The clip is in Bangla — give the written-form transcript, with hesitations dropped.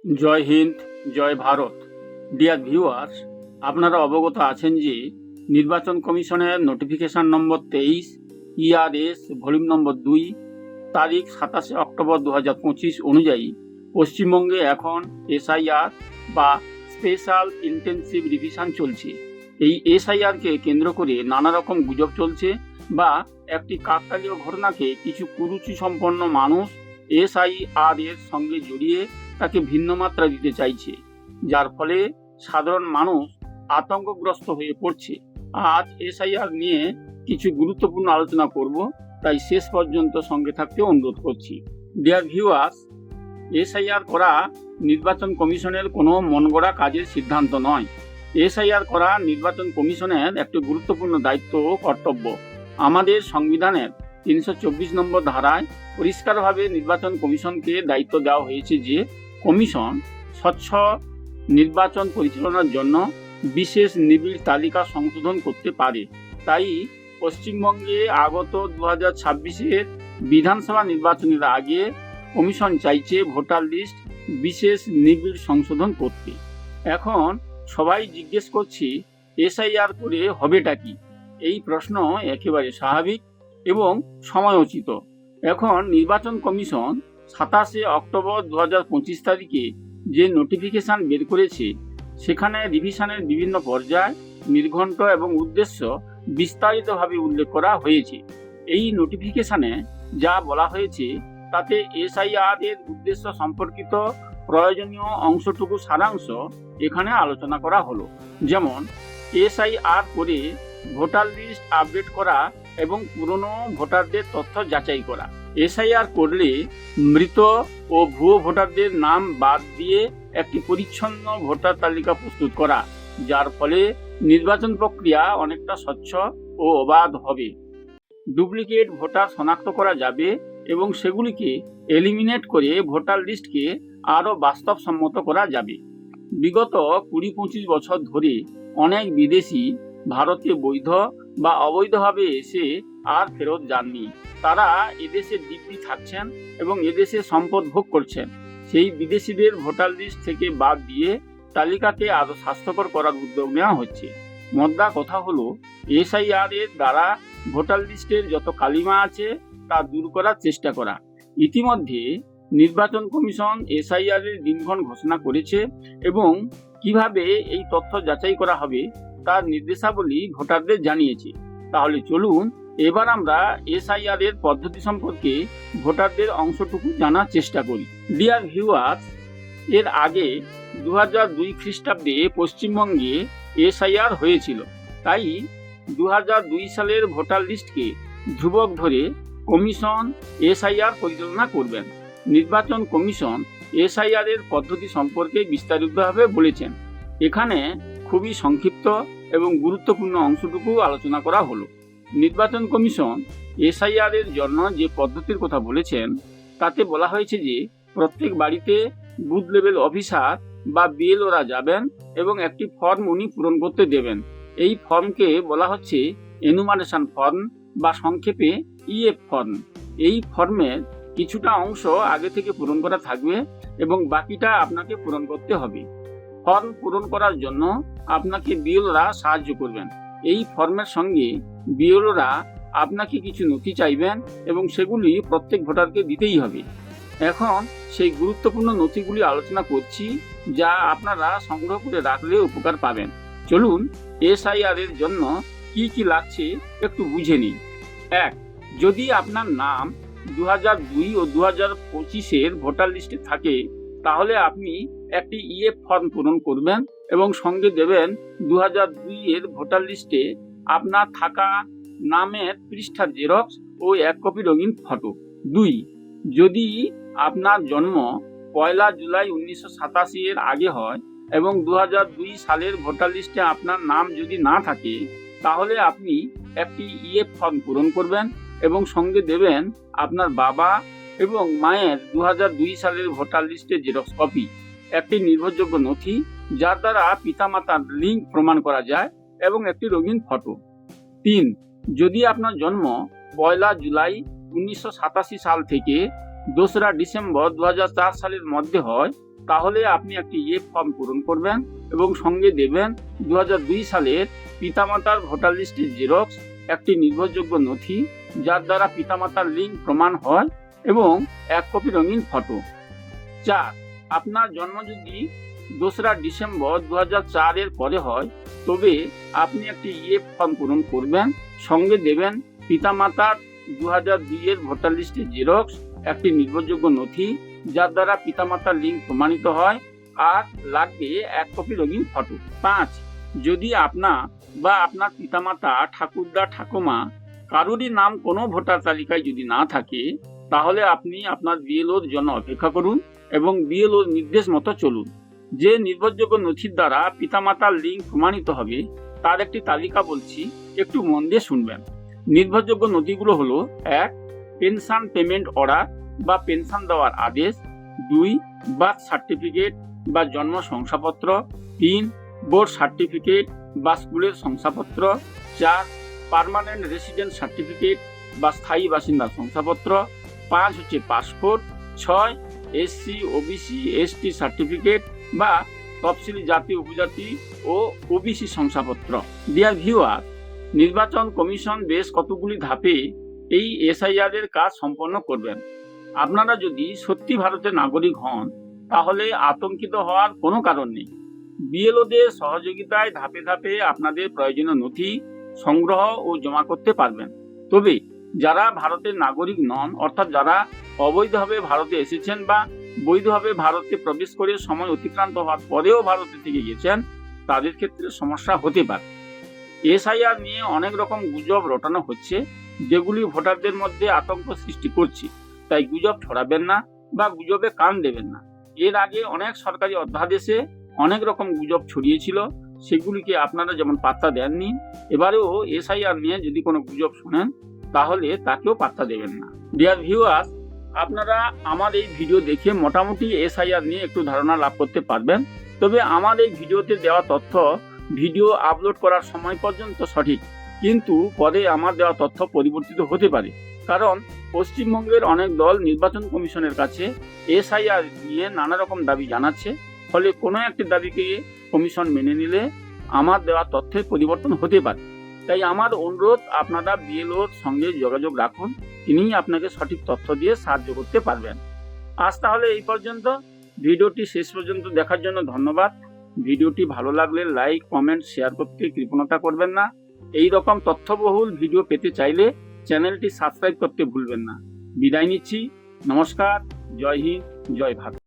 জয় হিন্দ, জয় ভারত। ডিয়ার ভিউয়ার্স, আপনারা অবগত আছেন যে নির্বাচন কমিশনের নোটিফিকেশন নম্বর 23 ERS ভলিউম নম্বর 2 তারিখ 27 অক্টোবর 2025 অনুযায়ী পশ্চিমবঙ্গে এখন SIR বা স্পেশাল ইন্টেন্সিভ রিভিশন চলছে। এই SIRকে কেন্দ্র করে নানা রকম গুজব চলছে বা একটি কাকতালীয় ঘটনাকে কিছু কুরুচি সম্পন্ন মানুষ SIR এর সঙ্গে জড়িয়ে তাকে ভিন্ন মাত্রা দিতে চাইছে, যার ফলে সাধারণ মানুষ আতঙ্কগ্রস্ত হয়ে পড়ছে। আজ SIR নিয়ে কিছু গুরুত্বপূর্ণ আলোচনা করব, তাই শেষ পর্যন্ত সঙ্গে থাকতে অনুরোধ করছি। ডিয়ার ভিউয়ার্স, SIR করা নির্বাচন কমিশনের কোনো মনগড়া কাজের সিদ্ধান্ত নয়। SIR করা নির্বাচন কমিশনের একটি গুরুত্বপূর্ণ দায়িত্ব ও কর্তব্য। আমাদের সংবিধানের 324 নম্বর ধারায় পরিষ্কারভাবে নির্বাচন কমিশনকে দায়িত্ব দেওয়া হয়েছে যে কমিশন স্বচ্ছ নির্বাচন পরিচালনার জন্য বিশেষ নিবিড় তালিকা সংশোধন করতে পারে। তাই পশ্চিমবঙ্গে আগত 2026-এর বিধানসভা নির্বাচনের আগে কমিশন চাইছে ভোটার লিস্ট বিশেষ নিবিড় সংশোধন করতে। এখন সবাই জিজ্ঞেস করছি, SIR করে হবেটা কি? এই প্রশ্ন একেবারে স্বাভাবিক এবং সময়োচিত। এখন নির্বাচন কমিশন 27 অক্টোবর 2025 তারিখে যে নোটিফিকেশন বের করেছে, সেখানে রিভিশনের বিভিন্ন পর্যায়, নির্ঘণ্ট এবং উদ্দেশ্য বিস্তারিতভাবে উল্লেখ করা হয়েছে। এই নোটিফিকেশনে যা বলা হয়েছে তাতে SIR এর উদ্দেশ্য সম্পর্কিত প্রয়োজনীয় অংশটুকু সারাংশ এখানে আলোচনা করা হলো। যেমন SIR করে ভোটার লিস্ট আপডেট করা এবং পুরনো ভোটারদের তথ্য যাচাই করা। SIR করলে মৃত ও ভুয়ো ভোটারদের নাম বাদ দিয়ে একটি পরিচ্ছন্ন ভোটার তালিকা প্রস্তুত করা, যার ফলে নির্বাচন প্রক্রিয়া অনেকটা স্বচ্ছ ও অবাধ হবে। ডুপ্লিকেট ভোটার শনাক্ত করা যাবে এবং সেগুলিকে এলিমিনেট করে ভোটার লিস্টকে আরও বাস্তবসম্মত করা যাবে। বিগত 20-25 বছর ধরে অনেক বিদেশি ভারতে বৈধ বা অবৈধভাবে এসে আর ফেরত যাননি। তারা এদেশে দিব্যি থাকছেন এবং এদেশে সম্পদ ভোগ করছেন। সেই বিদেশিদের ভোটার লিস্ট থেকে বাদ দিয়ে তালিকাকে আরও স্বাস্থ্যকর করার উদ্যোগ নেওয়া হচ্ছে। মোদ্দা কথা হলো, SIR এর দ্বারা ভোটার লিস্টের যত কালিমা আছে তা দূর করার চেষ্টা করা। ইতিমধ্যে নির্বাচন কমিশন SIR এর দিনক্ষণ ঘোষণা করেছে এবং কিভাবে এই তথ্য যাচাই করা হবে তার নির্দেশাবলী ভোটারদের জানিয়েছে। তাহলে চলুন এবার আমরা SIR এর পদ্ধতি সম্পর্কে ভোটারদের অংশটুকু জানার চেষ্টা করি। ডিয়ার ভিউয়ার্স, এর আগে 2002 খ্রিস্টাব্দে পশ্চিমবঙ্গে SIR হয়েছিল। তাই 2002 সালের ভোটার লিস্টকে ধ্রুবক ধরে কমিশন SIR পরিচালনা করবেন। নির্বাচন কমিশন SIR এর পদ্ধতি সম্পর্কে বিস্তারিতভাবে বলেছেন। এখানে খুবই সংক্ষিপ্ত এবং গুরুত্বপূর্ণ অংশটুকু আলোচনা করা হলো। নির্বাচন কমিশন SIR এর জন্য যে পদ্ধতির কথা বলেছেন তাতে বলা হয়েছে যে প্রত্যেক বাড়িতে বুথ লেভেল অফিসার বা BLOরা যাবেন এবং একটি ফর্ম উনি পূরণ করতে দেবেন। এই ফর্মকে বলা হচ্ছে এনুমারেশন ফর্ম বা সংক্ষেপে EF ফর্ম। এই ফর্মের কিছুটা অংশ আগে থেকে পূরণ করা থাকবে এবং বাকিটা আপনাকে পূরণ করতে হবে। ফর্ম পূরণ করার জন্য আপনাকে BLOরা সাহায্য করবেন। এই ফর্মের সঙ্গে BLOরা আপনাকে কিছু নথি চাইবেন এবং সেগুলি প্রত্যেক ভোটারকে দিতেই হবে। এখন সেই গুরুত্বপূর্ণ নথিগুলি আলোচনা করছি, যা আপনারা সংগ্রহ করে রাখলে উপকার পাবেন। চলুন SIR এর জন্য কি কি লাগছে একটু বুঝে নিই। 1. যদি আপনার নাম 2002 ও 2025-এর ভোটার লিস্টে থাকে, তাহলে আপনি একটি EF ফর্ম পূরণ করবেন এবং সঙ্গে দেবেন 2002-এর ভোটার লিস্টে আপনার থাকা নামের পৃষ্ঠার জেরক্স ও 1 কপি রঙিন ফটো। 2. যদি আপনার জন্ম 1 জুলাই 1987 এর আগে হয় এবং 2002 সালের ভোটার লিস্টে আপনার নাম যদি না থাকে, তাহলে আপনি একটি EF ফর্ম পূরণ করবেন এবং সঙ্গে দেবেন আপনার বাবা এবং মায়ের 2002 সালের ভোটার লিস্টের জেরক্স কপি, একটি নির্ভরযোগ্য নথি যার দ্বারা পিতামাতার লিঙ্ক প্রমাণ করা যায় এবং একটি রঙিন ফটো। 3. যদি আপনার জন্ম 1 জুলাই 1987 সাল থেকে 2রা ডিসেম্বর 2004 সালের মধ্যে হয়, তাহলে আপনি একটি ফর্ম পূরণ করবেন এবং সঙ্গে দেবেন 2002 সালের পিতামাতার ভোটার লিস্টের জেরক্স, একটি নির্ভরযোগ্য নথি যার দ্বারা পিতামাতার লিঙ্ক প্রমাণ হয় এবং 1 কপি রঙিন ফটো। 4. আপনার জন্ম যদি 2রা ডিসেম্বর 2004 এর পরে হয় তবে আপনি একটি ফর্ম পূরণ করবেন, সঙ্গে দেবেন পিতামাতার 2002 এর ভোটার লিস্টের জেরক্স, একটি নির্ভরযোগ্য নথি যার দ্বারা পিতামাতার লিঙ্ক প্রমাণিত হয়, আর লাগবে 1 কপি রঙিন ফটো। 5. যদি আপনার বা আপনার পিতামাতা, ঠাকুরদা, ঠাকুমা কারোরই নাম কোনো ভোটার তালিকায় যদি না থাকে তাহলে আপনি আপনার বিএলওর জন্য অপেক্ষা করুন এবং বিএলওর নির্দেশ মতো চলুন। যে নির্ভরযোগ্য নথির দ্বারা পিতামাতার লিঙ্ক প্রমাণিত হবে তার একটি তালিকা বলছি, একটু মন দিয়ে শুনবেন। নির্ভরযোগ্য নথিগুলো হলো: 1. পেনশন পেমেন্ট অর্ডার বা পেনশন দেওয়ার আদেশ। 2. বার্থ সার্টিফিকেট বা জন্ম শংসাপত্র। 3. বোর্ড সার্টিফিকেট বা স্কুলের শংসাপত্র। 4. পার্মানেন্ট রেসিডেন্ট সার্টিফিকেট বা স্থায়ী বাসিন্দার শংসাপত্র। 5 হচ্ছে passport. 6. SC, OBC, ST certificate বা তফসিলি জাতি, উপজাতি ও ওবিসি শংসাপত্র। ডিয়ার ভিউয়ার, নির্বাচন কমিশন বেশ কতগুলি ধাপে এই এসআইআর এর কাজ সম্পন্ন করবেন। আপনারা যদি সত্যি ভারতের নাগরিক হন তাহলে আতঙ্কিত হওয়ার কোনো কারণ নেই। বিএলওদের সহযোগিতায় ধাপে ধাপে আপনাদের প্রয়োজনীয় নথি সংগ্রহ ও জমা করতে পারবেন। তবে যারা ভারতের নাগরিক নন, অর্থাৎ যারা অবৈধভাবে ভারতে এসেছেন বা বৈধভাবে ভারতে প্রবেশ করে সময় অতিক্রান্ত হওয়ার পরেও ভারতে থেকে গেছেন, তাদের ক্ষেত্রে সমস্যা হতে পারে। এসআইআর নিয়ে অনেক রকম গুজব রটানো হচ্ছে যেগুলি ভোটারদের মধ্যে আতঙ্ক সৃষ্টি করছে, তাই গুজব ছড়াবেন না বা গুজবে কান দেবেন না। এর আগে অনেক সরকারি অধ্যাদেশে অনেক রকম গুজব ছড়িয়েছিল, সেগুলিকে আপনারা যেমন পাত্তা দেননি, এবারেও এসআইআর নিয়ে যদি কোনো গুজব শোনেন তাহলে তাকেও পাত্তা দেবেন না। ডিয়ার ভিউয়ার্স, আপনারা আমার এই ভিডিও দেখে মোটামুটি এসআইআর নিয়ে একটু ধারণা লাভ করতে পারবেন। তবে আমার এই ভিডিওতে দেওয়া তথ্য ভিডিও আপলোড করার সময় পর্যন্ত সঠিক, কিন্তু পরে আমার দেওয়া তথ্য পরিবর্তিত হতে পারে, কারণ পশ্চিমবঙ্গের অনেক দল নির্বাচন কমিশনের কাছে এসআইআর নিয়ে নানা রকম দাবি জানাচ্ছে। ফলে কোনো একটি দাবিকে কমিশন মেনে নিলে আমার দেওয়া তথ্যের পরিবর্তন হতে পারে। তাই আমার অনুরোধ, আপনারা বিএলওর সঙ্গে যোগাযোগ রাখুন, তিনিই আপনাকে সঠিক তথ্য দিয়ে সাহায্য করতে পারবেন। আজ তাহলে এই পর্যন্ত। ভিডিওটি শেষ পর্যন্ত দেখার জন্য ধন্যবাদ। ভিডিওটি ভালো লাগলে লাইক, কমেন্ট, শেয়ার করতে কৃপণতা করবেন না। এই রকম তথ্যবহুল ভিডিও পেতে চাইলে চ্যানেলটি সাবস্ক্রাইব করতে ভুলবেন না। বিদায় নিচ্ছি। নমস্কার। জয় হিন্দ, জয় ভারত।